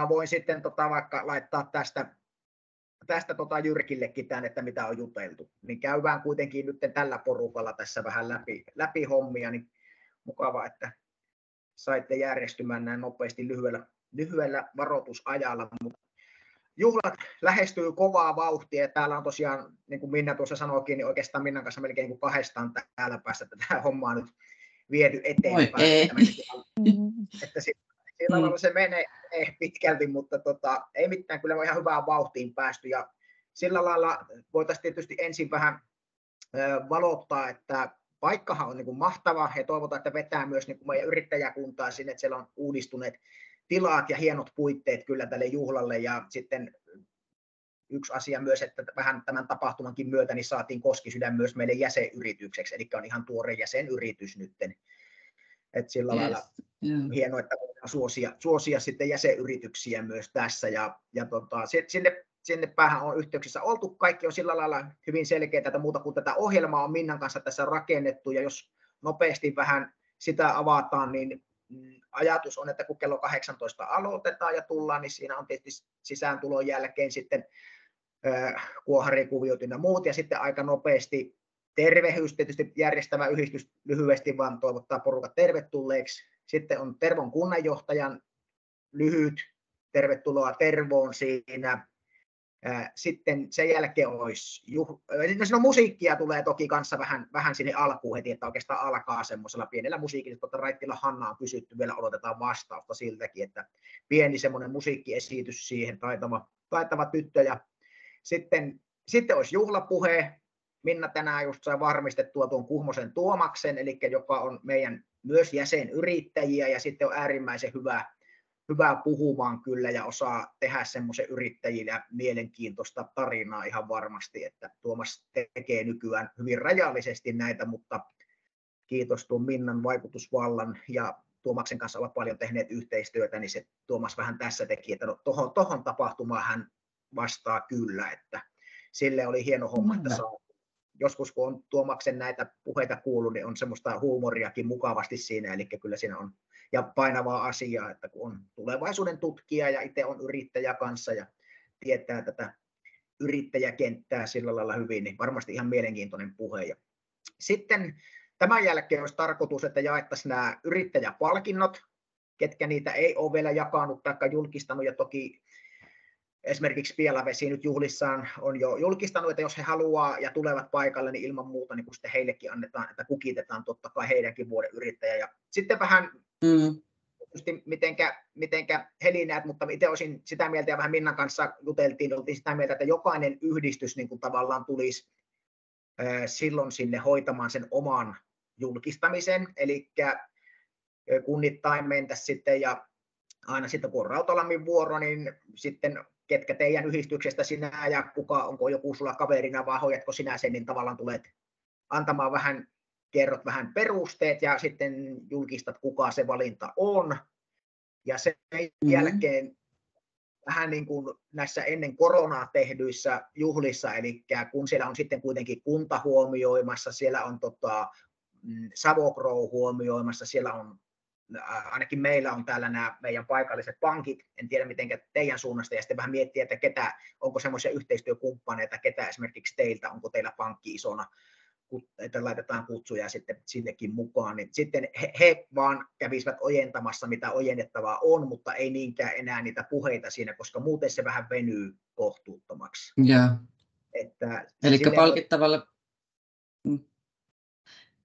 voin sitten vaikka laittaa tästä Jyrkillekin tämän, että mitä on juteltu. Niin käydään kuitenkin nyt tällä porukalla tässä vähän läpi hommia, niin mukava, että saitte järjestymään näin nopeasti lyhyellä varoitusajalla. Mutta juhlat lähestyy kovaa vauhtia ja täällä on tosiaan, niin kuin Minna tuossa sanoikin, niin oikeastaan Minnan kanssa melkein niin kuin kahdestaan täällä päässä tätä hommaa nyt viety eteenpäin. Että sillä lailla se menee pitkälti, mutta ei mitään, kyllä on ihan hyvään vauhtiin päästy ja sillä lailla voitaisiin tietysti ensin vähän valottaa, että paikkahan on niin kuin mahtava ja toivotaan, että vetää myös niin kuin meidän yrittäjäkuntaa sinne, että siellä on uudistuneet tilat ja hienot puitteet kyllä tälle juhlalle ja sitten yksi asia myös, että vähän tämän tapahtumankin myötä niin saatiin Koskisydän myös meille jäsenyritykseksi, eli on ihan tuore jäsenyritys nytten. Että sillä lailla hienoa, että voidaan suosia sitten jäsenyrityksiä myös tässä ja sinne päähän on yhteyksissä oltu. Kaikki on sillä lailla hyvin selkeää, että muuta kuin tätä ohjelmaa on Minnan kanssa tässä rakennettu ja jos nopeasti vähän sitä avataan, niin ajatus on, että kun kello 18 aloitetaan ja tullaan, niin siinä on tietysti sisääntulon jälkeen sitten kuoharikuviot ja muut ja sitten aika nopeasti tervehdys, tietysti järjestävä yhdistys lyhyesti vaan toivottaa porukat tervetulleeksi. Sitten on Tervon kunnanjohtajan lyhyt tervetuloa Tervoon siinä. Sitten sen jälkeen olisi, musiikkia tulee toki kanssa vähän sinne alkuun heti, että oikeastaan alkaa semmoisella pienellä musiikilla, että Raittila Hanna on kysytty, vielä odotetaan vastausta siltäkin, että pieni semmoinen musiikkiesitys siihen, taitava tyttö. Ja sitten olisi juhlapuhe. Minna tänään just sai varmistettua tuon Kuhmosen Tuomaksen, eli joka on meidän myös jäsenyrittäjiä ja sitten on äärimmäisen hyvä puhumaan kyllä ja osaa tehdä semmoisen yrittäjille mielenkiintoista tarinaa ihan varmasti, että Tuomas tekee nykyään hyvin rajallisesti näitä, mutta kiitos tuon Minnan vaikutusvallan ja Tuomaksen kanssa ovat paljon tehneet yhteistyötä, niin se Tuomas vähän tässä teki, että no, tohon tapahtumaan hän vastaa kyllä, että sille oli hieno homma, että saa. Joskus kun on Tuomaksen näitä puheita kuullut, niin on semmoista huumoriakin mukavasti siinä, eli kyllä siinä on ja painavaa asiaa, että kun on tulevaisuuden tutkija ja itse on yrittäjä kanssa ja tietää tätä yrittäjäkenttää sillä lailla hyvin, niin varmasti ihan mielenkiintoinen puhe. Ja sitten tämän jälkeen olisi tarkoitus, että jaettaisiin nämä yrittäjäpalkinnot, ketkä niitä ei ole vielä jakanut tai julkistanut, ja toki esimerkiksi Pielavesi nyt juhlissaan on jo julkistanut, että jos he haluaa ja tulevat paikalle, niin ilman muuta niin kun sitten heillekin annetaan, että kukitetaan totta kai heidänkin vuoden yrittäjä. Ja sitten vähän mitenkä Helinät, mutta itse olisin sitä mieltä ja vähän Minnan kanssa oltiin sitä mieltä, että jokainen yhdistys niin kuin tavallaan tulisi silloin sinne hoitamaan sen oman julkistamisen, eli kunnittain mentäisiin sitten ja aina sitten kun on Rautalammin vuoro, niin sitten ketkä teidän yhdistyksestä sinä ja onko joku sulla kaverina vai hoidatko sinä sen, niin tavallaan tulet antamaan kerrot vähän perusteet ja sitten julkistat, kuka se valinta on. Ja sen jälkeen vähän niin kuin näissä ennen koronaa tehdyissä juhlissa, eli kun siellä on sitten kuitenkin kunta huomioimassa, siellä on Savo-Grow huomioimassa, siellä on ainakin meillä on täällä nämä meidän paikalliset pankit, en tiedä miten teidän suunnasta, ja sitten vähän miettiä, että onko semmoisia yhteistyökumppaneita, ketä esimerkiksi teiltä, onko teillä pankki isona, että laitetaan kutsuja sitten sinnekin mukaan, niin sitten he vaan kävisivät ojentamassa, mitä ojennettavaa on, mutta ei niinkään enää niitä puheita siinä, koska muuten se vähän venyy kohtuuttomaksi. Eli palkittavalle...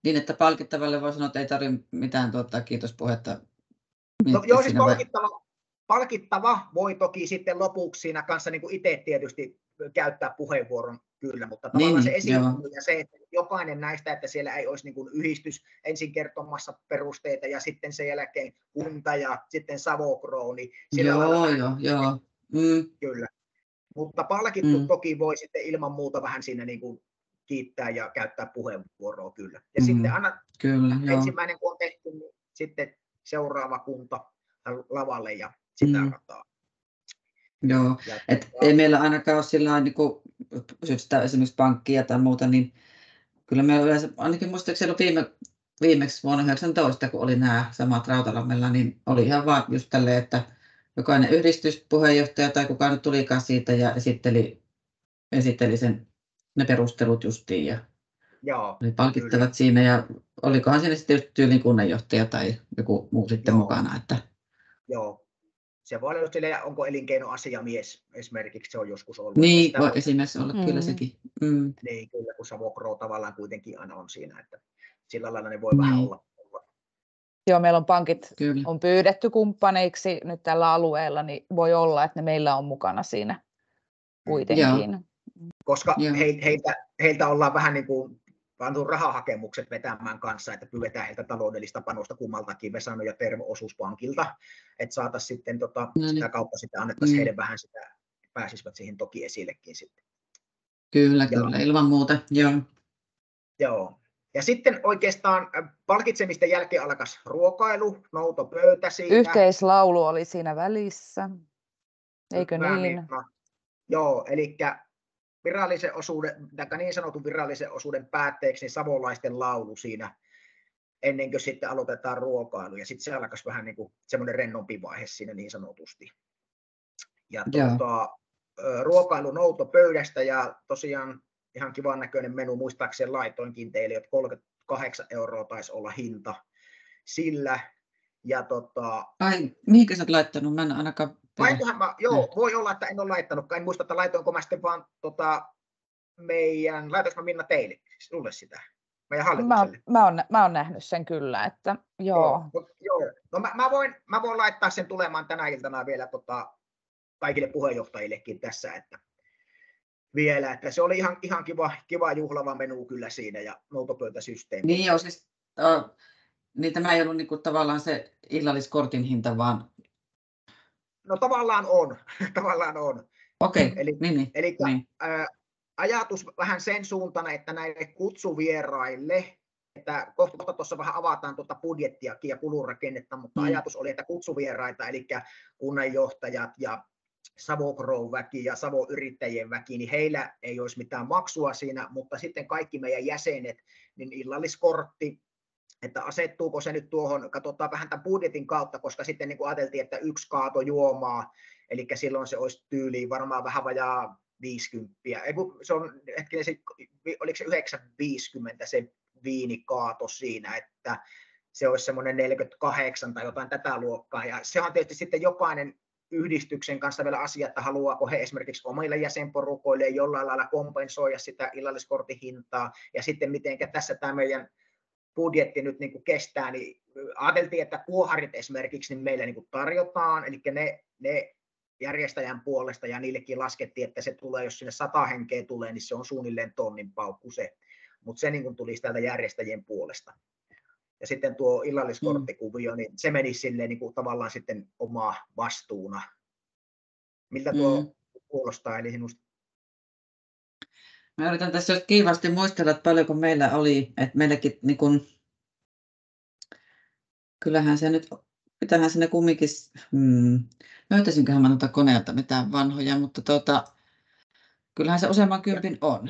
Niin, että palkittavalle voi sanoa, että ei tarvitse mitään kiitospuhetta. No, joo, siis palkittava voi toki sitten lopuksi siinä kanssa niin kuin itse tietysti käyttää puheenvuoron kyllä, mutta tavallaan se esiintyy ja se, että jokainen näistä, että siellä ei olisi niin kuin yhdistys ensin kertomassa perusteita ja sitten sen jälkeen kunta ja sitten Savo-Grow, niin sillä lailla kyllä. Mutta palkittu toki voi sitten ilman muuta vähän siinä niin kuin kiittää ja käyttää puheenvuoroa kyllä. Ja sitten aina ensimmäinen kun on tehty, niin sitten seuraava kunta lavalle ja sitä rataa. Joo, että ei meillä ainakaan ole sillä niin kuin syystä esimerkiksi pankkia tai muuta, niin kyllä me yleensä, ainakin muistaakseni viimeksi vuonna 2019, kun oli nämä samat Rautalammella, niin oli ihan vaan just tälleen, että jokainen yhdistyspuheenjohtaja tai kuka nyt tulikaan siitä ja esitteli ne perustelut justiin ja Joo, oli palkittavat kyllä. siinä ja olikohan siinä sitten just tyylin kunnanjohtaja tai joku muu sitten mukana. Että... Joo. Se voi olla just silleen, onko elinkeinoasiamies esimerkiksi, se on joskus ollut. Niin, voi esimerkiksi olla kyllä sekin. Niin, kyllä, kun Savo Pro tavallaan kuitenkin aina on siinä, että sillä lailla ne voi vähän olla. Joo, meillä on pankit on pyydetty kumppaneiksi nyt tällä alueella, niin voi olla, että ne meillä on mukana siinä kuitenkin. Koska heiltä ollaan vähän niin kuin pantu rahahakemukset vetämään kanssa, että pyydetään heiltä taloudellista panosta kummaltakin Vesano ja Tervo osuuspankilta, että saataisiin sitten sitä kautta sitten annettaisiin heille vähän sitä, pääsisivät siihen toki esillekin sitten. Kyllä, ilman muuta, Joo. Ja sitten oikeastaan palkitsemisten jälkeen alkaisi ruokailu, noutopöytä siinä. Yhteislaulu oli siinä välissä, eikö niin? Joo, eli virallisen osuuden, niin sanotun virallisen osuuden päätteeksi niin savolaisten laulu siinä, ennen kuin sitten aloitetaan ruokailu. Ja sitten se alkaisi vähän niin kuin semmoinen rennompi vaihe siinä niin sanotusti. Ja ruokailu noutopöydästä ja tosiaan ihan kivan näköinen menu, muistaakseni laitoinkin teille, että 38 € taisi olla hinta sillä. Ja ai, mihinkä sä oot laittanut? Mä en ainakaan... voi olla, että en ole laittanutkaan. En muista, että laitoinko mä sitten vaan laitoinko mä Minna teille, sulle sitä? Meidän hallitukselle. Mä oon nähnyt sen kyllä, että joo. No mä voin laittaa sen tulemaan tänä iltana vielä kaikille puheenjohtajillekin tässä, että vielä, että se oli ihan kiva juhlava menu kyllä siinä ja noutopöytäsysteemi. Niin joo, siis niin tämä ei ollut niinku tavallaan se illalliskortin hinta, vaan... No tavallaan on. Okei, Eli ajatus vähän sen suuntana, että näille kutsuvieraille, että kohta tuossa vähän avataan budjettiakin ja kulurakennetta, mutta ajatus oli, että kutsuvieraita, eli kunnanjohtajat ja Savo Pro-väki ja Savo-yrittäjien väki, niin heillä ei olisi mitään maksua siinä, mutta sitten kaikki meidän jäsenet, niin illalliskortti, että asettuuko se nyt tuohon, katsotaan vähän tämän budjetin kautta, koska sitten niin kuin ajateltiin, että 1 kaato juomaa, eli silloin se olisi tyyliin varmaan vähän vajaa 50. Se on, oliko se 9,50 se viinikaato siinä, että se olisi semmoinen 48 tai jotain tätä luokkaa, ja se on tietysti sitten jokainen yhdistyksen kanssa vielä asia, että haluaako he esimerkiksi omille jäsenporukoille jollain lailla kompensoida sitä illalliskortin hintaa, ja sitten miten tässä tämä meidän budjetti nyt niin kuin kestää, niin ajateltiin, että kuoharit esimerkiksi niin meillä niin kuin tarjotaan, eli ne järjestäjän puolesta, ja niillekin laskettiin, että se tulee, jos sinne 100 henkeä tulee, niin se on suunnilleen tonnin paukku se, mutta se niin kuin tulisi täältä järjestäjien puolesta. Ja sitten tuo illalliskorttikuvio, niin se menisi silleen niin kuin tavallaan sitten oma vastuuna. Miltä tuo kuulostaa, eli sinusta? Mä yritän tässä just kiivaasti muistella, että paljonko meillä oli, että meilläkin niin kun, kyllähän se nyt, pitäähän sinne kumminkin, löytäisinköhän mä noita koneelta mitään vanhoja, mutta kyllähän se useamman kympin on.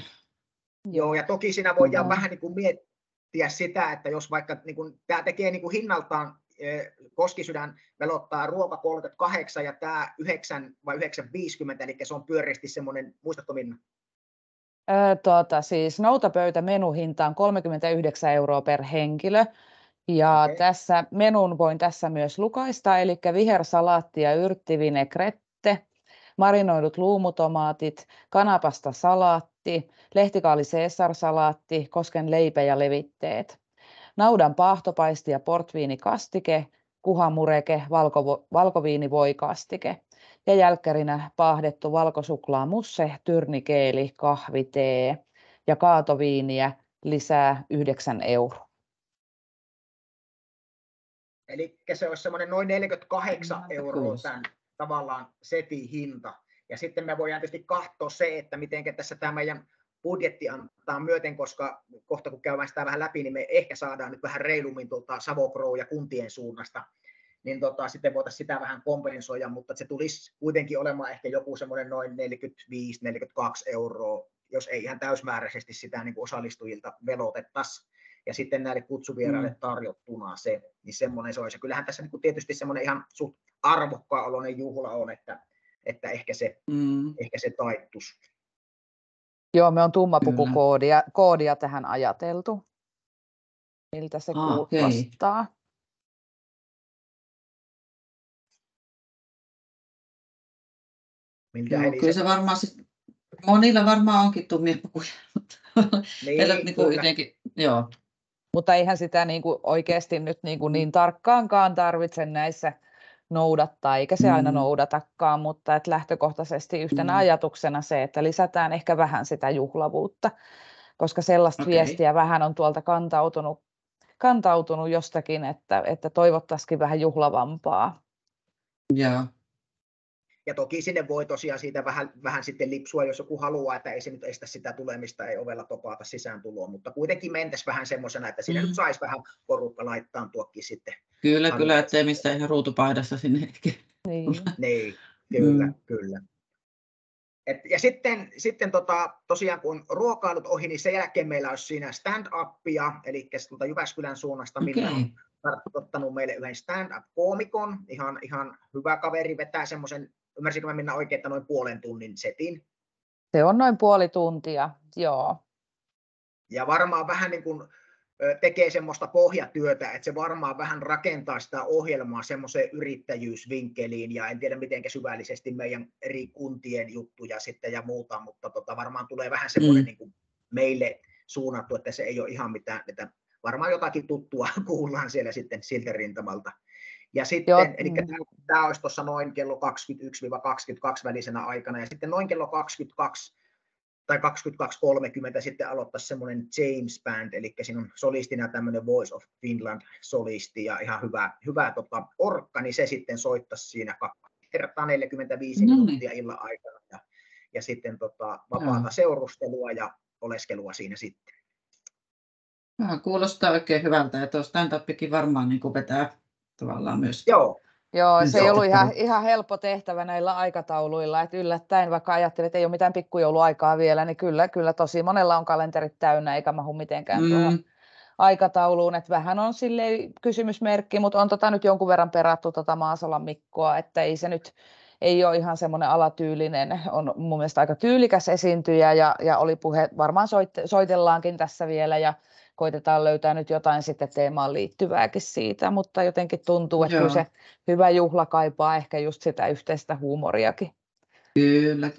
Joo, ja toki siinä voidaan vähän niin kuin miettiä sitä, että jos vaikka niin kuin, tämä tekee niin kuin hinnaltaan, Koskisydän velottaa ruoka 38 ja tämä 9 vai 9,50, eli se on pyöreästi semmoinen, muistatko Minna? Siis noutopöytä menuhinta on 39 € per henkilö. Ja tässä menun voin tässä myös lukaista, eli vihersalaatti ja yrttivinaigrette, marinoidut luumutomaatit, kanapasta salaatti, lehtikaali caesarsalaatti, kosken leipä ja levitteet, naudan paahtopaisti ja portviinikastike, kuhamureke, valkoviinivoikastike ja jälkkärinä paahdettu valkosuklaamusse, tyrnikeeli, kahvi, tee ja kaatoviiniä lisää 9 €. Eli se olisi semmoinen noin 48 € tämän tavallaan setin hinta. Ja sitten me voidaan tietysti katsoa se, että miten tässä tämä meidän budjetti antaa myöten, koska kohta kun käydään sitä vähän läpi, niin me ehkä saadaan nyt vähän reilummin Savo Pro ja kuntien suunnasta, niin sitten voitaisiin sitä vähän kompensoida, mutta se tulisi kuitenkin olemaan ehkä joku semmoinen noin 45-42 €, jos ei ihan täysmääräisesti sitä niin kuin osallistujilta velotettaisiin. ja sitten näille kutsuvieraille tarjottuna se, niin semmoinen se olisi. Ja kyllähän tässä niin tietysti semmoinen ihan suht arvokkaan oloinen juhla on, että ehkä se taittus. Joo, me on tummapukukoodia tähän ajateltu. Miltä se kuulostaa? Okay. Joo, kyllä se varmaan monilla varmaan onkin tummia pukuja. Joo. Mutta eihän sitä oikeasti nyt niin tarkkaankaan tarvitse näissä noudattaa, eikä se aina noudatakaan, mutta että lähtökohtaisesti yhtenä ajatuksena se, että lisätään ehkä vähän sitä juhlavuutta, koska sellaista viestiä vähän on tuolta kantautunut jostakin, että toivottaisiin vähän juhlavampaa. Joo. Ja toki sinne voi tosiaan siitä vähän sitten lipsua, jos joku haluaa, että ei se nyt estä sitä tulemista, ei ovella topata sisään tuloa, mutta kuitenkin mentäisiin vähän semmoisena, että sinne nyt saisi vähän porukka laittaa tuokkin sitten. Kyllä, ettei mistään ihan ruutupaidassa sinne ehkä. Niin, kyllä. Ja sitten tosiaan kun on ruokailut ohi, niin sen jälkeen meillä olisi siinä stand-upia, eli tuolta Jyväskylän suunnasta, millä on ottanut meille yhden stand-up-koomikon, ihan hyvä kaveri, vetää semmoisen, ymmärsinkö mä Minna oikein, että noin puolen tunnin setin? Se on noin puoli tuntia, joo. Ja varmaan vähän niin kuin tekee semmoista pohjatyötä, että se varmaan vähän rakentaa sitä ohjelmaa semmoiseen yrittäjyysvinkkeliin, ja en tiedä miten syvällisesti meidän eri kuntien juttuja sitten ja muuta, mutta varmaan tulee vähän semmoinen niin kuin meille suunnattu, että se ei ole ihan mitään, että varmaan jotakin tuttua kuullaan siellä sitten siltä rintamalta. Ja sitten, eli tämä olisi tuossa noin kello 21-22 välisenä aikana, ja sitten noin kello 22 tai 22.30 sitten aloittaisi semmoinen James Band, eli siinä on solistina tämmöinen Voice of Finland solisti ja ihan hyvä orkka, niin se sitten soittaisi siinä 2x45 minuuttia illan aikana ja sitten vapaata seurustelua ja oleskelua siinä sitten. Kuulostaa oikein hyvältä ja tuo stand-upikin varmaan niin kuin vetää tavallaan myös. Joo, se ei ollut ihan helppo tehtävä näillä aikatauluilla, että yllättäen, vaikka ajattelin, että ei ole mitään pikkujouluaikaa vielä, niin kyllä tosi monella on kalenterit täynnä, eikä mahu mitenkään tuohon aikatauluun, että vähän on silleen kysymysmerkki, mutta on nyt jonkun verran perattu Maasolan Mikkoa, että ei se nyt ei ole ihan semmoinen alatyylinen, on mun mielestä aika tyylikäs esiintyjä ja oli puhe, varmaan soitellaankin tässä vielä ja koitetaan löytää nyt jotain sitten teemaan liittyvääkin siitä, mutta jotenkin tuntuu, että kyllä se hyvä juhla kaipaa ehkä just sitä yhteistä huumoriakin. Kyllä.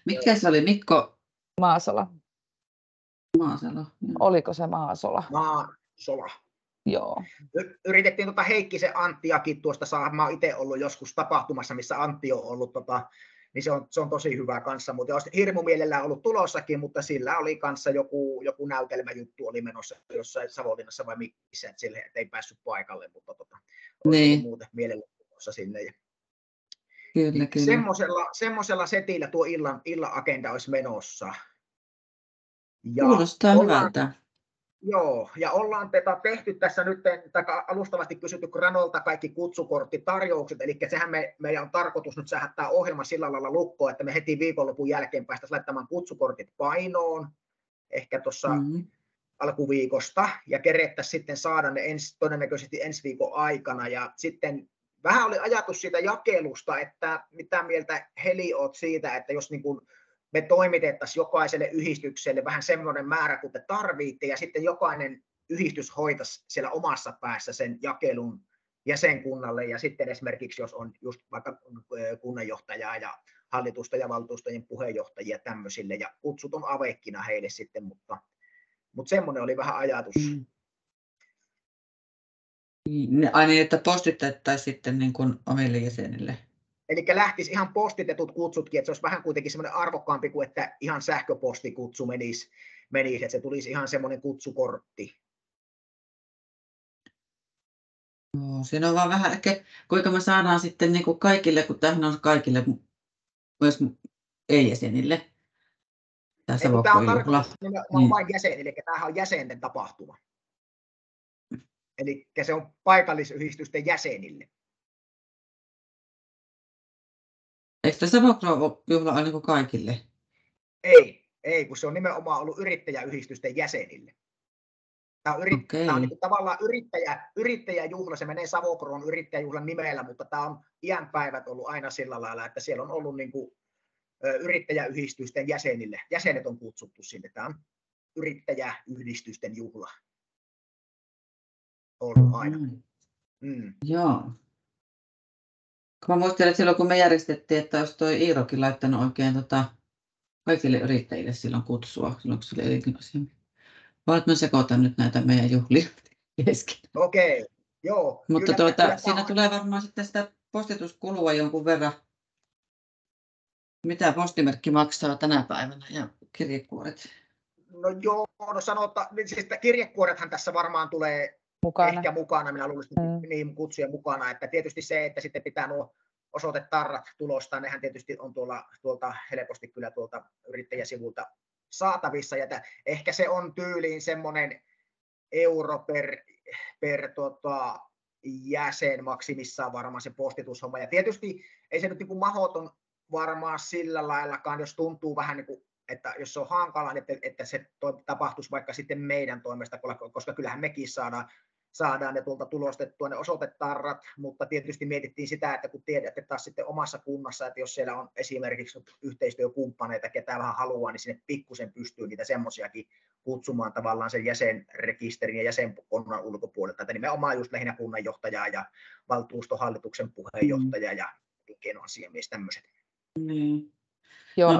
Mitkä se oli, Mikko? Maasola. Oliko se Maasola? Maasola. Joo. Yritettiin Heikkisen Anttiakin tuosta saada. Mä oon itse ollut joskus tapahtumassa, missä Antti on ollut, niin se on tosi hyvä kanssa, mutta olisi hirmu mielellään ollut tulossakin, mutta sillä oli kanssa joku näytelmäjuttu oli menossa jossain Savonlinnassa vai missä, että sille ei päässyt paikalle, mutta olisi muuten mielellään tulossa sinne. Kyllä. Semmoisella setillä tuo illan agenda olisi menossa. Ja kuulostaa hyvältä. Joo, ja ollaan tehty tässä nyt, alustavasti kysytty Granolta kaikki kutsukorttitarjoukset, eli sehän meidän on tarkoitus nyt saada tämä ohjelma sillä lailla lukkoon, että me heti viikonlopun jälkeen päästäisiin laittamaan kutsukortit painoon, ehkä tuossa alkuviikosta, ja kerettäisiin sitten saada ne todennäköisesti ensi viikon aikana, ja sitten vähän oli ajatus siitä jakelusta, että mitä mieltä Heli oot siitä, että jos niin kuin me toimitettaisiin jokaiselle yhdistykselle vähän semmoinen määrä, kun te tarvitte, ja sitten jokainen yhdistys hoitaisi siellä omassa päässä sen jakelun jäsenkunnalle, ja sitten esimerkiksi, jos on just vaikka kunnanjohtajaa ja hallitusta ja valtuustojen puheenjohtajia tämmöisille, ja kutsut on avekkina heille sitten, mutta semmoinen oli vähän ajatus. Aina, että postitettaisiin sitten niin kuin omille jäsenille. Eli lähtisi ihan postitetut kutsutkin, että se olisi vähän kuitenkin semmoinen arvokkaampi kuin että ihan sähköpostikutsu menisi, että se tulisi ihan semmoinen kutsukortti. No, siinä on vaan vähän ehkä, kuinka me saadaan sitten niin kuin kaikille, kun tämähän on kaikille myös ei-jäsenille. Tämä on tarkoitus nimenomaan vain jäsenille, eli tämähän on jäsenten tapahtuma. Eli se on paikallisyhdistysten jäsenille. Eikö tämä Savokro-juhla ole niin kaikille? Ei, kun se on nimenomaan ollut yrittäjäyhdistysten jäsenille. Tämä on niin kuin tavallaan yrittäjäjuhla, se menee Savokroon yrittäjäjuhlan nimellä, mutta tämä on iänpäivät ollut aina sillä lailla, että siellä on ollut niin kuin yrittäjäyhdistysten jäsenille. Jäsenet on kutsuttu sinne. Tämä on yrittäjäyhdistysten juhla ollut aina. Joo. Mä muistelen, että silloin kun me järjestettiin, että olisi toi Iirokin laittanut oikein kaikille yrittäjille silloin kutsua, silloin kun se oli elinkeinoasiamies. Vaan että mä sekoitan nyt näitä meidän juhlia kesken. Okei, joo. Mutta siinä tulee varmaan sitten sitä postituskulua jonkun verran. Mitä postimerkki maksaa tänä päivänä ja kirjekuoret? No joo, no sanotaan, siis kirjekuorethan tässä varmaan tulee ehkä mukana, minä luulisin niin kutsuja mukana, että tietysti se, että sitten pitää nuo osoitetarrat tulostaa, nehän tietysti on tuolta helposti kyllä tuolta yrittäjäsivulta saatavissa, ja ehkä se on tyyliin semmoinen euro per jäsen maksimissaan varmaan se postitushomma, ja tietysti ei se nyt niin kuin mahdoton varmaan sillä laillakaan, jos tuntuu vähän niin kuin, että jos se on hankalaa, että se tapahtuisi vaikka sitten meidän toimesta, koska kyllähän mekin saadaan ne tuolta tulostettua ne osoitetarrat, mutta tietysti mietittiin sitä, että kun tiedätte taas sitten omassa kunnassa, että jos siellä on esimerkiksi yhteistyökumppaneita, ketä vähän haluaa, niin sinne pikkusen pystyy niitä semmoisiakin kutsumaan tavallaan sen jäsenrekisterin ja jäsenkunnan ulkopuolelta, että nimenomaan just lähinnä kunnanjohtajaa ja valtuustohallituksen puheenjohtaja ja elinkeinoasiamies, tämmöiset. Niin. Joo, no,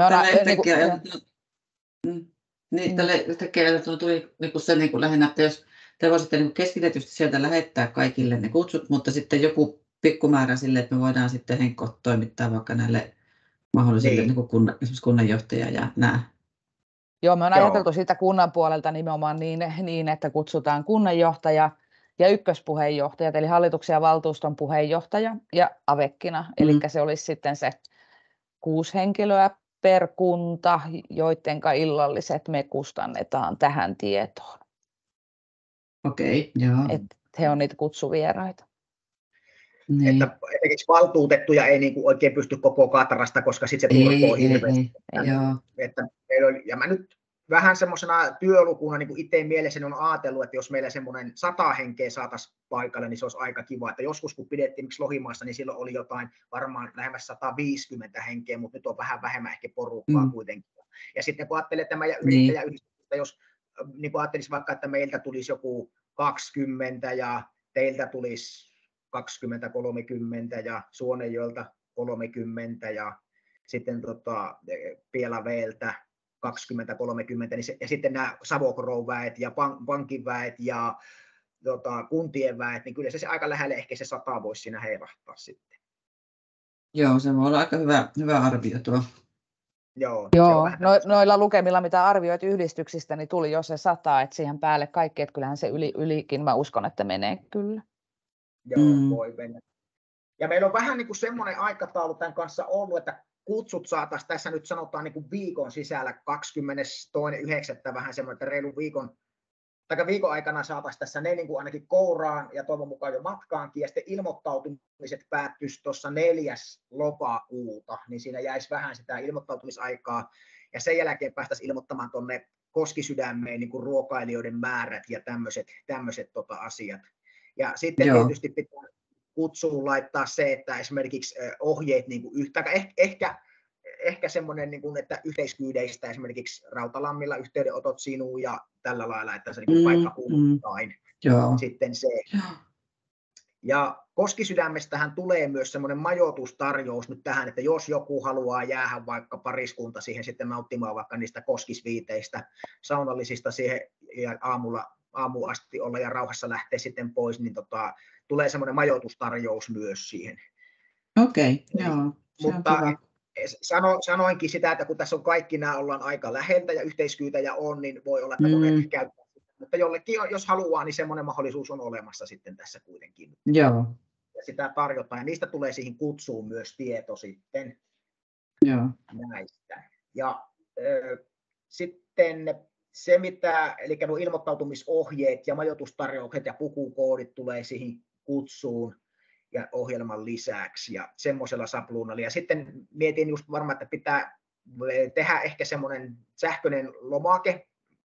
tällä yhtäkkiä tuli se lähinnä, että jos te voisitte keskitetysti sieltä lähettää kaikille ne kutsut, mutta sitten joku pikkumäärä sille, että me voidaan sitten Henkko toimittaa vaikka näille mahdollisille esimerkiksi kunnanjohtaja ja nämä. Joo, me on ajateltu siitä kunnan puolelta nimenomaan niin, että kutsutaan kunnanjohtaja ja ykköspuheenjohtajat, eli hallituksen ja valtuuston puheenjohtaja ja avekkina, eli se olisi sitten se 6 henkilöä per kunta, joidenka illalliset me kustannetaan tähän tietoon. Okei, joo. Että he on niitä kutsuvieraita. Niin. Että esimerkiksi valtuutettuja ei niin kuin oikein pysty koko katarasta, koska sitten se turpoo hirveästi. Ja mä nyt vähän semmoisena työlukuna niin kuin itse mielessäni on ajatellut, että jos meillä semmoinen 100 henkeä saataisiin paikalle, niin se olisi aika kiva. Että joskus kun pidettiin Lohimaassa, niin silloin oli jotain varmaan lähemmäs 150 henkeä, mutta nyt on vähän vähemmän ehkä porukkaa kuitenkin. Ja sitten kun ajattelee tämä yrittäjäyhdistystä, jos niin kuin ajattelisi vaikka, että meiltä tulisi joku 20 ja teiltä tulisi 20-30 ja Suonenjoelta 30 ja sitten Pielaveeltä 20-30, niin ja sitten nämä Savokroon väet ja pankin väet ja kuntien väet, niin kyllä se aika lähelle ehkä se 100 voisi siinä heilahtaa sitten. Joo, se voi olla aika hyvä arvio tuo. Joo, noilla lukemilla, mitä arvioit yhdistyksistä, niin tuli jo se 100, että siihen päälle kaikki, että kyllähän se ylikin, mä uskon, että menee kyllä. Joo, voi mennä. Ja meillä on vähän niin kuin semmoinen aikataulu tämän kanssa ollut, että kutsut saataisiin tässä nyt sanotaan niin kuin viikon sisällä 22.9. vähän semmoinen, että reilun viikon aikana saataisiin tässä ne niin kuin ainakin kouraan ja toivon mukaan jo matkaankin. Ja sitten ilmoittautumiset päättyisi tuossa 4. lokakuuta, niin siinä jäisi vähän sitä ilmoittautumisaikaa. Ja sen jälkeen päästäisiin ilmoittamaan tuonne Koskisydämeen niin kuin ruokailijoiden määrät ja tämmöiset asiat. Ja sitten tietysti pitää kutsuun laittaa se, että esimerkiksi ohjeet niin kuin ehkä semmoinen, niin kuin, että yhteiskyydeistä esimerkiksi Rautalammilla yhteydenotot sinuun ja tällä lailla, että se niin paikkakunnittain sitten se. Ja Koskisydämestähän tulee myös semmoinen majoitustarjous nyt tähän, että jos joku haluaa jäädä vaikka pariskunta siihen sitten nauttimaan vaikka niistä koskisviiteistä, saunallisista siihen ja aamu asti olla ja rauhassa lähtee sitten pois, niin tulee semmoinen majoitustarjous myös siihen. Okei, joo. Mutta sanoinkin sitä, että kun tässä on kaikki nämä ollaan aika läheltä ja yhteiskyytäjä on, niin voi olla, että monet käyttää sitä. Mutta jollekin, jos haluaa, niin semmoinen mahdollisuus on olemassa sitten tässä kuitenkin. Joo. Ja sitä tarjotaan ja niistä tulee siihen kutsuun myös tieto sitten näistä. Ja sitten se, eli nuo ilmoittautumisohjeet ja majoitustarjoukset ja pukukoodit tulee siihen kutsuun ja ohjelman lisäksi ja semmoisella sapluunalla. Ja sitten mietin just varmaan, että pitää tehdä ehkä semmoinen sähköinen lomake.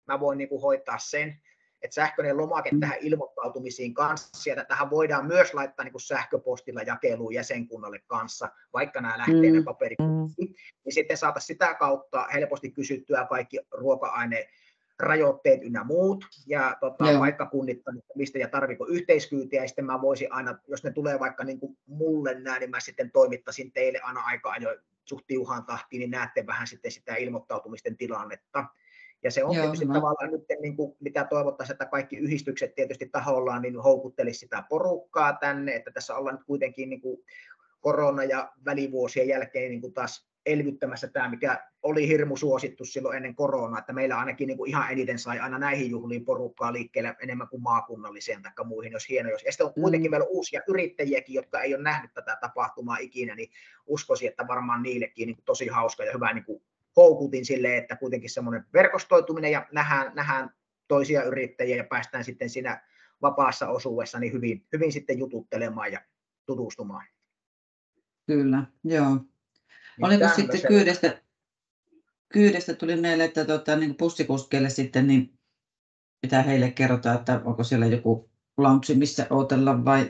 Mä voin niin kuin hoitaa sen. että sähköinen lomake tähän ilmoittautumisiin kanssa, ja tähän voidaan myös laittaa niin kuin sähköpostilla jakeluun jäsenkunnalle kanssa, vaikka nämä lähtee ne paperikuviin, niin sitten saataisiin sitä kautta helposti kysyttyä kaikki ruoka-ainerajoitteet ynnä muut, ja paikkakunnittain, mistä ja tarviko yhteiskyytiä, ja sitten mä voisin aina, jos ne tulee vaikka niin kuin mulle nämä, niin mä sitten toimittaisin teille aina aika ajoin suht tiuhaan tahtiin, niin näette vähän sitten sitä ilmoittautumisten tilannetta. Ja se on tietysti tavallaan nyt, niin kuin, mitä toivottaisiin, että kaikki yhdistykset tietysti tahollaan niin houkuttelisi sitä porukkaa tänne, että tässä ollaan nyt kuitenkin niin kuin korona- ja välivuosien jälkeen niin kuin taas elvyttämässä tämä, mikä oli hirmu suosittu silloin ennen koronaa, että meillä ainakin niin kuin ihan eniten sai aina näihin juhliin porukkaa liikkeelle enemmän kuin maakunnalliseen tai muihin, jos hieno. Ja sitten on kuitenkin meillä uusia yrittäjiäkin, jotka ei ole nähnyt tätä tapahtumaa ikinä, niin uskoisin, että varmaan niillekin niin kuin tosi hauska ja hyvä niin kuin houkutin silleen, että kuitenkin semmoinen verkostoituminen ja nähdään toisia yrittäjiä ja päästään sitten siinä vapaassa osuudessa niin hyvin sitten jututtelemaan ja tutustumaan. Kyllä, joo. Oliko sitten kyydestä tuli meille, että niin bussikuskeille sitten, niin mitä heille kerrotaan, että onko siellä joku lounge, missä ootella vai?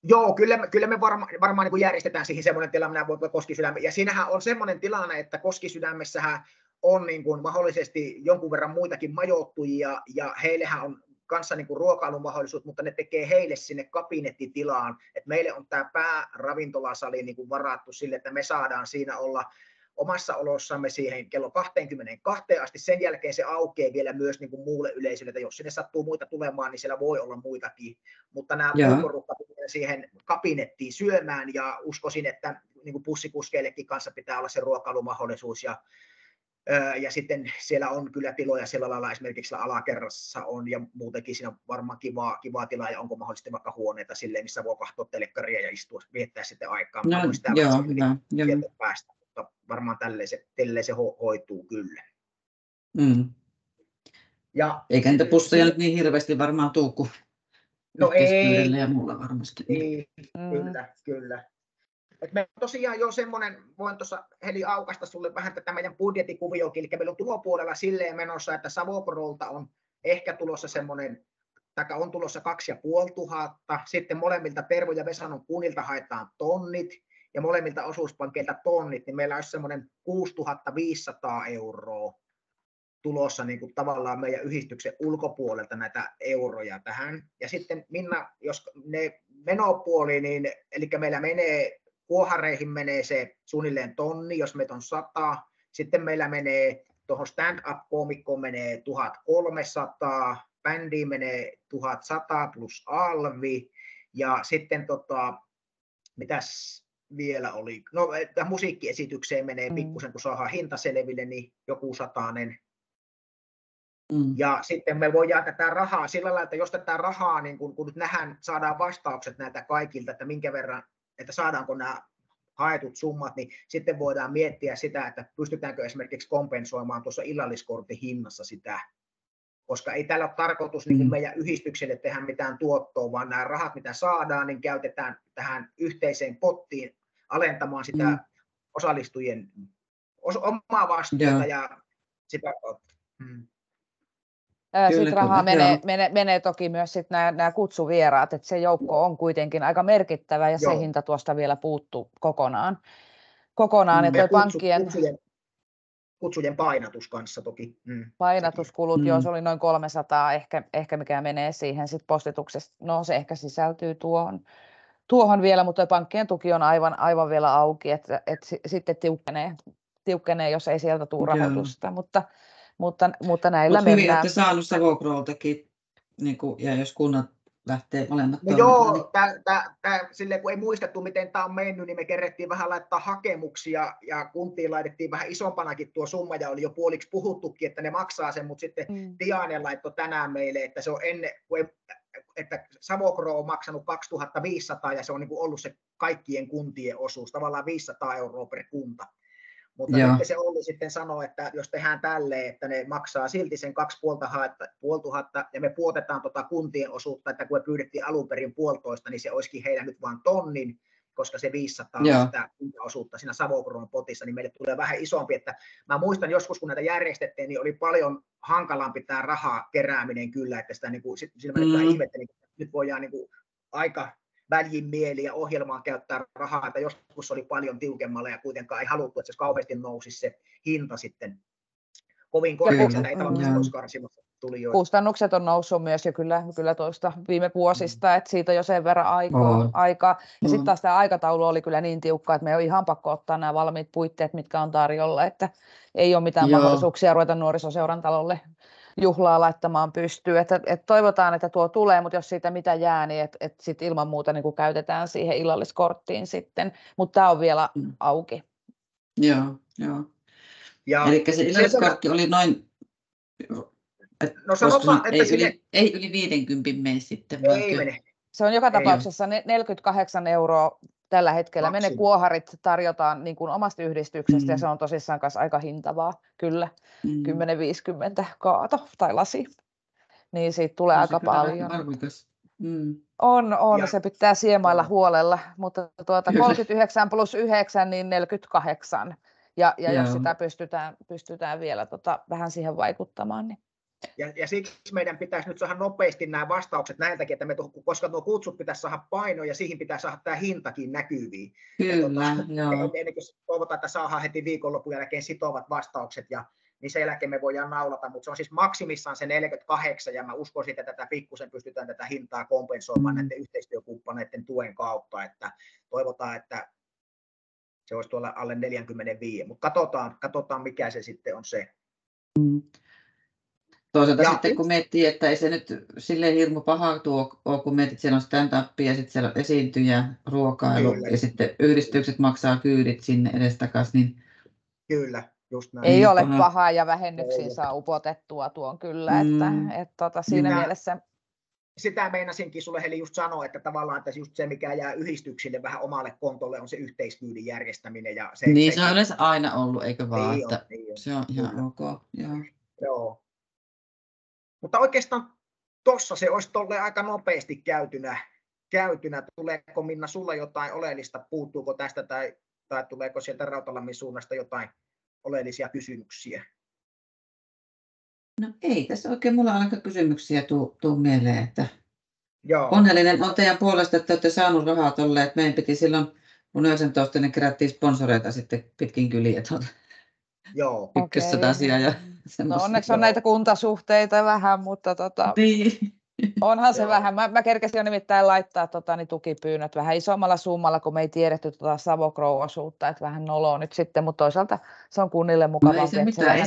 Joo, kyllä me varmaan niin kuin järjestetään siihen semmoinen tilanne, Koskisydämessä. Ja siinähän on semmoinen tilanne, että Koskisydämessähän on niin kuin mahdollisesti jonkun verran muitakin majoittujia, ja heillehän on kanssa niin kuin ruokailumahdollisuus, mutta ne tekee heille sinne kabinettitilaan. Et meille on tämä pääravintolasali niin kuin varattu sille, että me saadaan siinä olla omassa olossamme siihen kello 22 asti. Sen jälkeen se aukeaa vielä myös niin kuin muulle yleisölle, että jos sinne sattuu muita tulemaan, niin siellä voi olla muitakin. Mutta nämä porukka siihen kabinettiin syömään, ja uskoisin, että niin kuin bussikuskeillekin kanssa pitää olla se ruokailumahdollisuus. Ja sitten siellä on kyllä tiloja sillä lailla, esimerkiksi siellä alakerrassa on, ja muutenkin siinä on varmaan kivaa tilaa, ja onko mahdollisesti vaikka huoneita silleen, missä voi katsoa telekkaria ja istua, viettää sitten aikaa. Sieltä päästä, mutta varmaan tälleen se hoituu kyllä. Ja eikä niitä busseja nyt niin hirveästi varmaan tuu kuin yhteispyydellä ja muulla varmasti. Niin, kyllä. Et me tosiaan jo semmoinen, voin tuossa Heli aukaista sulle vähän tätä meidän budjettikuviokin, eli meillä on tulopuolella silleen menossa, että Savoprolta on ehkä tulossa semmoinen, tai on tulossa 2500, sitten molemmilta Tervo ja Vesanon kunnilta haetaan tonnit, ja molemmilta osuuspankkeilta tonnit, niin meillä olisi semmoinen 6500 € tulossa niin kuin tavallaan meidän yhdistyksen ulkopuolelta näitä euroja tähän. Ja sitten Minna, jos ne menopuoli, niin eli meillä menee kuohareihin menee se suunnilleen tonni, jos meitä on 100. Sitten meillä menee tuohon stand-up-komikkoon menee 1300, bändiin menee 1100 plus alvi. Ja sitten mitäs vielä oli? No, musiikkiesitykseen menee pikkusen, kun saadaan hinta selville, niin joku satanen. Ja sitten me voidaan tätä rahaa sillä lailla, että jos tätä rahaa, niin kun nyt saadaan vastaukset näitä kaikilta, että minkä verran, että saadaanko nämä haetut summat, niin sitten voidaan miettiä sitä, että pystytäänkö esimerkiksi kompensoimaan tuossa illalliskortin hinnassa sitä, koska ei tällä ole tarkoitus niin kuin meidän yhdistykselle tehdä mitään tuottoa, vaan nämä rahat, mitä saadaan, niin käytetään tähän yhteiseen pottiin alentamaan sitä osallistujien omaa vastuuta ja sitä kautta. Sitten rahaa menee toki myös sit nämä kutsuvieraat, että se joukko on kuitenkin aika merkittävä ja se hinta tuosta vielä puuttuu kokonaan. Ja kutsujen painatus kanssa toki. Painatuskulut, se oli noin 300 ehkä mikä menee siihen sit postituksesta. No se ehkä sisältyy tuohon vielä, mutta pankkien tuki on aivan vielä auki, että sitten tiukkenee, jos ei sieltä tule rahoitusta, mutta näillä mennään. Hyvin olette saanut Savoproltakin, niin ja jos kunnat lähtee molemmat silleen kun ei muistettu, miten tämä on mennyt, niin me kerettiin vähän laittaa hakemuksia, ja kuntiin laitettiin vähän isompanakin tuo summa, ja oli jo puoliksi puhuttukin, että ne maksaa sen, mutta sitten Tianen laittoi tänään meille, että se on että Savopro on maksanut 2500, ja se on niin kuin ollut se kaikkien kuntien osuus, tavallaan 500 € per kunta. Mutta nyt se Olli sitten sanoi, että jos tehdään tälleen, että ne maksaa silti sen 2500 ja me puotetaan kuntien osuutta, että kun me pyydettiin alun perin 1,5, niin se olisikin heillä nyt vain tonnin, koska se 500 on sitä osuutta siinä Savokroon potissa, niin meille tulee vähän isompi. Että mä muistan joskus, kun näitä järjestettiin, niin oli paljon hankalampi tämä rahaa kerääminen kyllä, että sitä niin kuin, silloin ihmettelin, että nyt voidaan niin kuin aika väljin mieli ja ohjelmaan käyttää rahaa, että joskus oli paljon tiukemmalla ja kuitenkaan ei haluttu, että se kauheasti nousisi se hinta sitten kovin korkeaksi, että ei tavallaan olisi karsimassa tulijoita. Kustannukset on noussut myös jo kyllä toista viime vuosista, että siitä on jo sen verran aikaa. Ja sitten taas tämä aikataulu oli kyllä niin tiukka, että me on ihan pakko ottaa nämä valmiit puitteet, mitkä on tarjolla, että ei ole mitään mahdollisuuksia ruveta nuorisoseuran talolle juhlaa laittamaan pystyyn. Et toivotaan, että tuo tulee, mutta jos siitä mitä jää, niin et sit ilman muuta niin käytetään siihen illalliskorttiin sitten. Mutta tämä on vielä auki. Joo. Eli se illalliskortti oli noin... No sanotaan, että ei yli 50 mene sitten. Ei mene. Se on joka tapauksessa 48 € tällä hetkellä. Me ne kuoharit tarjotaan niin kuin omasta yhdistyksestä ja se on tosissaan kanssa aika hintavaa. Kyllä, 10,50 kaato tai lasi. Niin siitä tulee aika paljon. On. Se pitää siemailla huolella, mutta 39 plus 9 niin 48. Ja jos sitä pystytään vielä vähän siihen vaikuttamaan, niin. Ja siksi meidän pitäisi nyt saada nopeasti nämä vastaukset näiltäkin, että koska nuo kutsut pitäisi saada painoa ja siihen pitäisi saada tämä hintakin näkyviin. Kyllä, ennen kuin toivotaan, että saadaan heti viikonlopun jälkeen sitovat vastaukset, niin sen jälkeen me voidaan naulata, mutta se on siis maksimissaan se 48, ja mä uskoisin, että tätä pikkusen pystytään tätä hintaa kompensoimaan näiden yhteistyökumppaneiden tuen kautta, että toivotaan, että se olisi tuolla alle 45, mutta katsotaan mikä se sitten on se. Toisaalta sitten kun miettii, että ei se nyt silleen hirmu paha tuo ole, kun mietit, että siellä on stand-up ja sitten siellä on esiintyjä, ruokailu ja sitten yhdistykset maksaa kyydit sinne edestakaisin. Niin... Kyllä, just näin. Ei ole pahaa ja vähennyksiin saa upotettua tuon kyllä, että siinä mielessä... Sitä meinasinkin sulle Heli just sanoa, että tavallaan että just se, mikä jää yhdistyksille vähän omalle kontolle, on se yhteiskyydin järjestäminen. Ja se on yleensä aina ollut, eikö vaan? Niin että on. Se on ihan ok. Joo. Mutta oikeastaan tuossa se olisi tolleen aika nopeasti käytynä. Tuleeko Minna sulla jotain oleellista, puuttuuko tästä tai tuleeko sieltä Rautalammin suunnasta jotain oleellisia kysymyksiä? No ei tässä oikein mulla ainakaan kysymyksiä tuu mieleen, että Joo. Onnellinen on teidän puolesta, että olette saanut rahaa tolleen, että meidän piti silloin, kun 19 niin kerättiin sponsoreita sitten pitkin kyliä Joo. ykkössatasia ja no onneksi on näitä kuntasuhteita vähän, mutta niin. Onhan se vähän. Mä kerkesin jo nimittäin laittaa tukipyynnöt vähän isommalla summalla, kun me ei tiedetty Savokro-osuutta, että vähän noloa nyt sitten, mutta toisaalta se on kunnille mukavampi. No ei se mitään,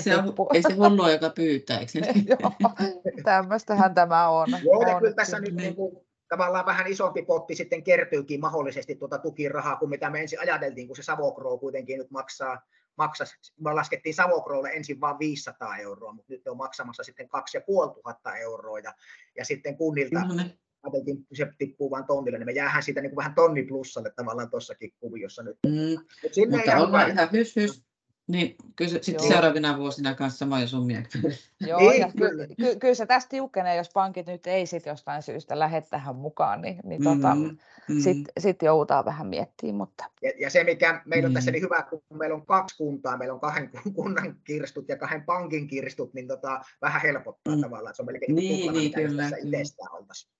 ei se hullua, joka pyytää, eikö se? Joo, tämmöistähän tämä on. Joo, ja kyllä tässä nyt niin kuin, tavallaan vähän isompi potti sitten kertyykin mahdollisesti tukirahaa kuin mitä me ensin ajateltiin, kun se Savokro kuitenkin nyt maksaa. Me laskettiin Savokrolle ensin vain 500 €, mutta nyt ne on maksamassa sitten 2,500 € ja sitten kunnilta ajateltiin, kun se tippuu vain tonnille, niin me jäähän siitä niin kuin vähän tonni plussalle tavallaan tuossakin kuviossa nyt. Mutta ollaan ihan hys. Niin, kyllä sitten seuraavina vuosina kanssa samoja summia. Joo, ja kyllä se tästä tiukkenee, jos pankit nyt ei sit jostain syystä lähde tähän mukaan, niin sitten joudutaan vähän miettimään. Mutta. Ja se, mikä meillä on tässä niin hyvä, kun meillä on 2 kuntaa, meillä on 2 kunnan kirstut ja 2 pankin kirstut, niin vähän helpottaa tavallaan, että se on melkein tuplana, mitä kyllä, tässä itsestään oltaisiin.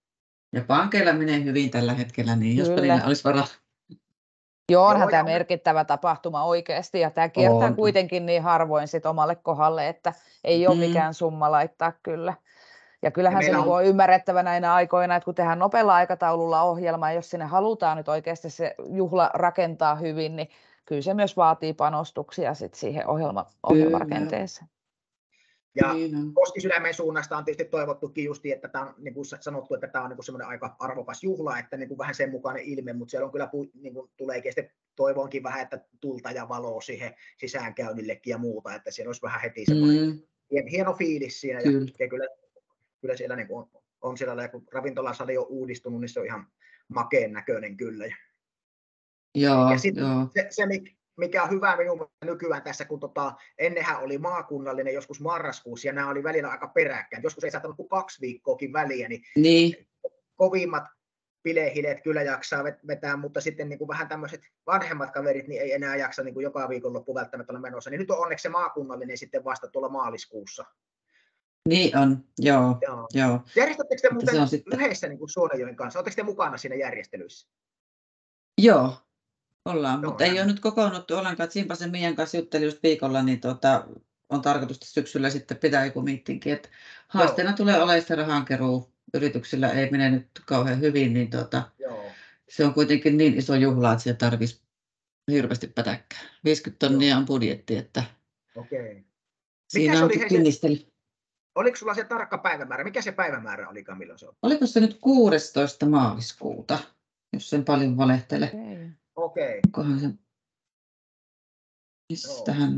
Ja pankeilla menee hyvin tällä hetkellä, niin jospa niillä olisi varaa. Joo, onhan tämä merkittävä tapahtuma oikeasti, ja tämä kiertää kuitenkin niin harvoin sit omalle kohdalle, että ei ole mikään summa laittaa kyllä. Ja kyllähän se on ymmärrettävä näinä aikoina, että kun tehdään nopealla aikataululla ohjelma, ja jos sinne halutaan nyt oikeasti se juhla rakentaa hyvin, niin kyllä se myös vaatii panostuksia sit siihen ohjelmarakenteeseen. Ja Koskisydämen suunnasta on tietysti toivottukin justi, että tämä on niin kuin sanottu, että tämä on niin semmoinen aika arvokas juhla, että niin kuin vähän sen mukainen ilme, mutta siellä on kyllä niin kuin tuleekin sitten toivonkin vähän, että tulta ja valoa siihen sisäänkäynnillekin ja muuta, että siellä olisi vähän heti semmoinen hieno fiilis siinä. Ja kyllä siellä niin kuin on siellä, kun ravintolasali on uudistunut, niin se on ihan makeen näköinen kyllä. Ja sitten se mikä on hyvä minun nykyään tässä, kun ennenhän oli maakunnallinen joskus marraskuussa, ja nämä oli välillä aika peräkkäin. Joskus ei saattanut kuin 2 viikkoakin väliä, niin kovimmat bilehileet kyllä jaksaa vetää, mutta sitten niin kuin vähän tämmöiset vanhemmat kaverit niin ei enää jaksa niin kuin joka viikonloppu välttämättä olla menossa. Niin nyt on onneksi se maakunnallinen sitten vasta tuolla maaliskuussa. Niin on, joo. Järjestättekö te muuten sitten yhdessä niin kuin Suonenjoen kanssa? Oletteko te mukana siinä järjestelyissä? Joo, ollaan, mutta ei ole nyt kokoonnuttu ollenkaan. Simpasen Mian kanssa juttelin just viikolla, niin on tarkoitus syksyllä sitten pitää joku miittinki. Että haasteena tulee olemaan se rahankeruu. Yrityksillä ei mene nyt kauhean hyvin, niin se on kuitenkin niin iso juhla, että se tarvitsisi hirveästi pätäkkää. 50 tonnia on budjetti, että siinä onkin pinnistely. Oliko sulla se tarkka päivämäärä? Mikä se päivämäärä olikaan, milloin se on? Oliko se nyt 16. maaliskuuta, jos sen paljon valehtele? Okei. Onkohan se... Mistähän...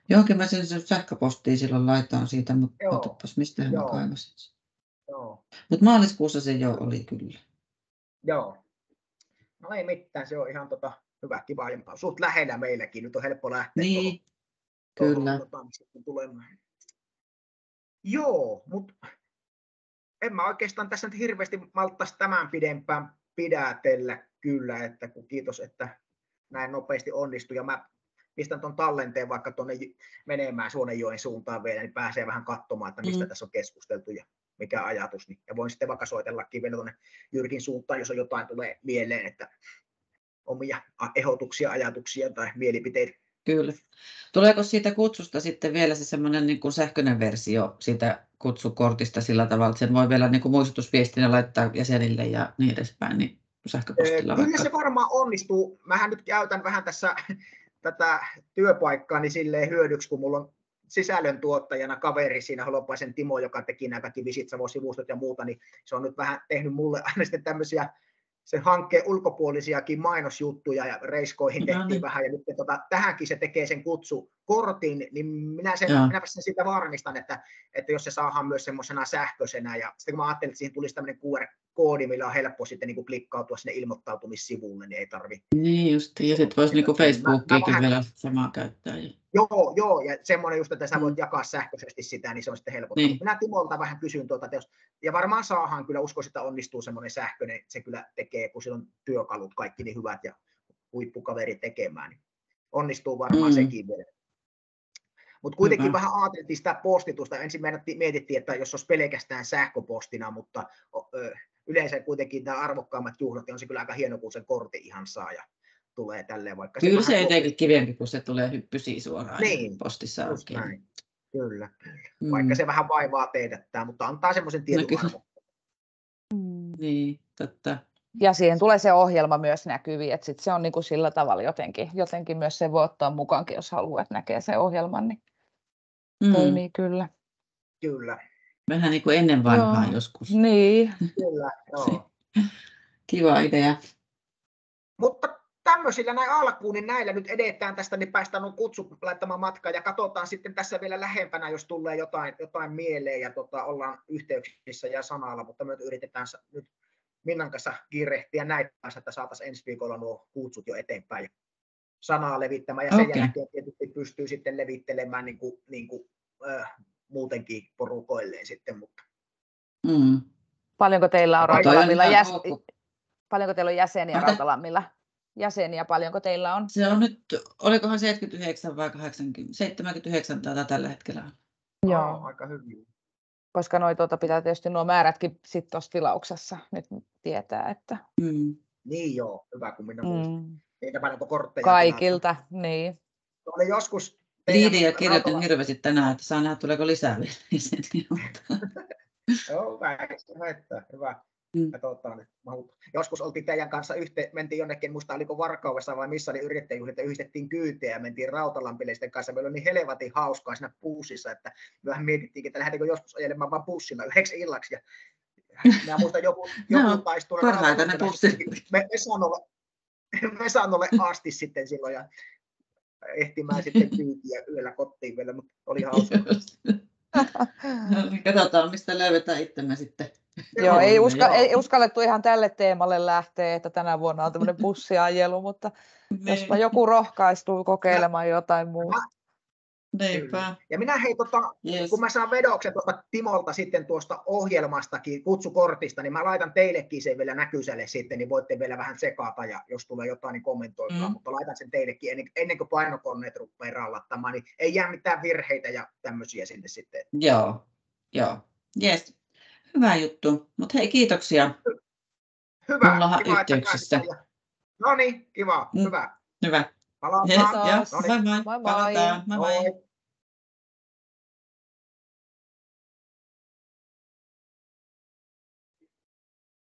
Johonkin mä sen sähköpostiin silloin laitoin siitä, mutta otapas, mistähän mä kaivasin sen. Mutta maaliskuussa se jo oli kyllä. Joo. No ei mitään, se on ihan hyvä, kiva. Ja suht lähellä meilläkin, nyt on helppo lähteä. Niin, kyllä. Tulemaan. Joo, mutta en mä oikeastaan tässä nyt hirveästi malttaisi tämän pidempään pidätellä kyllä, että kiitos, että näin nopeasti onnistui. Ja mä pistän tuon tallenteen vaikka tuonne menemään Suonenjoen suuntaan vielä, niin pääsee vähän katsomaan, että mistä tässä on keskusteltu ja mikä ajatus. Ja voin sitten vaikka soitellakin vielä tuonne Jyrkin suuntaan, jos on jotain tulee mieleen, että omia ehdotuksia, ajatuksia tai mielipiteitä. Kyllä. Tuleeko siitä kutsusta sitten vielä se semmoinen niin kuin sähköinen versio siitä kutsukortista sillä tavalla, että sen voi vielä niin kuin muistutusviestinä laittaa jäsenille ja niin edespäin, niin sähköpostilla Kyllä vaikka. Se varmaan onnistuu. Mähän nyt käytän vähän tässä tätä työpaikkaani silleen hyödyksi, kun mulla on sisällöntuottajana kaveri siinä Holopaisen Timo, joka teki nämä kaikki Visit Savo-sivustot ja muuta, niin se on nyt vähän tehnyt mulle aina sitten tämmöisiä sen hankkeen ulkopuolisiakin mainosjuttuja ja reiskoihin tehtiin vähän, ja nyt tähänkin se tekee sen kutsukortin, niin minä sen siitä varmistan, että jos se saadaan myös semmoisena sähköisenä, ja sitten kun mä ajattelin, että siihen tulisi tämmöinen QR-koodi, millä on helppo sitten niin kuin klikkautua sinne ilmoittautumissivulle, niin ei tarvitse. Niin just, ja sitten voisi niin Facebookiakin vielä samaa käyttää. Joo, ja semmoinen just, että sä voit jakaa sähköisesti sitä, niin se on sitten helpottaa. Niin. Minä Timolta vähän kysyn ja varmaan saahan kyllä, uskoisin, että onnistuu semmoinen sähköinen, se kyllä tekee, kun sillä on työkalut kaikki niin hyvät ja huippukaveri tekemään, niin onnistuu varmaan sekin vielä. Mutta kuitenkin vähän ajateltiin sitä postitusta. Ensin mietittiin, että jos olisi pelkästään sähköpostina, mutta yleensä kuitenkin nämä arvokkaammat juhlat, niin on se kyllä aika hieno, kun sen kortin ihan saa ja tulee tälleen. Vaikka kyllä se etenkin kivempi, kun se tulee hyppysiin suoraan postissa oikein. Kyllä. Vaikka se vähän vaivaa teetättää, mutta antaa semmoisen tietyn arvon. Niin, totta. Ja siihen tulee se ohjelma myös näkyviin, että sit se on niinku sillä tavalla jotenkin myös se voi ottaa mukaankin, jos haluaa, että näkee sen ohjelman, niin toimii kyllä. Kyllä. Vähän niin kuin ennen vanhaa joskus. Niin. Kyllä, joo. Kiva idea. Mutta tämmöisillä näin alkuun, niin näillä nyt edetään tästä, niin päästään kutsu laittamaan matkaan ja katsotaan sitten tässä vielä lähempänä, jos tulee jotain mieleen ja ollaan yhteyksissä ja sanalla, mutta me yritetään nyt Minnan kanssa kiirehtiä näitä kanssa, että saataisiin ensi viikolla nuo kutsut jo eteenpäin ja sanaa levittämään ja sen jälkeen tietysti pystyy sitten levittelemään niin kuin muutenkin porukoilleen sitten. Mutta. Paljonko teillä on Rautalammilla jäseniä Rautalammilla? Jäseniä paljonko teillä on? Se on nyt, olikohan 79 vai 80, 79 tällä hetkellä on. Joo, aika hyvin. Koska pitää tietysti nuo määrätkin sitten tuossa tilauksessa nyt tietää, että... Niin joo, hyvä kun minä muistan. Niitä paljonko kortteja. Kaikilta, niin. Oli joskus... Liidia kirjoitin hirveästi tänään, että saa nähdä tuleeko lisää jäseniä. Joo, hyvä. Joskus oltiin teidän kanssa mentiin jonnekin, muista oliko Varkaudessa vai missä oli yrittäjyys, että yhdistettiin kyytiä ja mentiin Rautalampilaisten kanssa. Meillä oli niin helvetin hauskaa siinä bussissa, että me vähän mietittiinkin, että lähdetäänkö joskus ajelemaan vaan bussilla 9 illaksi. Ja minä muistan joku taisi tulla Vesanolle asti sitten silloin ja ehtimään sitten kyytiä yöllä kotiin vielä, mutta oli hauskaa. Katsotaan, mistä löydetään itsemme sitten. Joo, ei uskallettu ihan tälle teemalle lähteä, että tänä vuonna on tämmöinen bussiajelu, mutta jospa joku rohkaistuu kokeilemaan jotain muuta. Niinpä. Ja minä kun mä saan vedoksen tuosta Timolta sitten tuosta ohjelmastakin, kutsukortista, niin mä laitan teillekin sen vielä näkyiselle sitten, niin voitte vielä vähän sekata, ja jos tulee jotain, niin kommentoikaa, mutta laitan sen teillekin ennen kuin painokoneet rupeaa rallattamaan, niin ei jää mitään virheitä ja tämmöisiä sinne sitten. Joo. Yes. Hyvä juttu, mutta hei, kiitoksia. Hyvä. Ollaan Kiva, yhteyksissä. No niin, kiva. Hyvä. Hyvä. Palataan. Yes, moi moi. Moi moi. Palataan. Moi moi.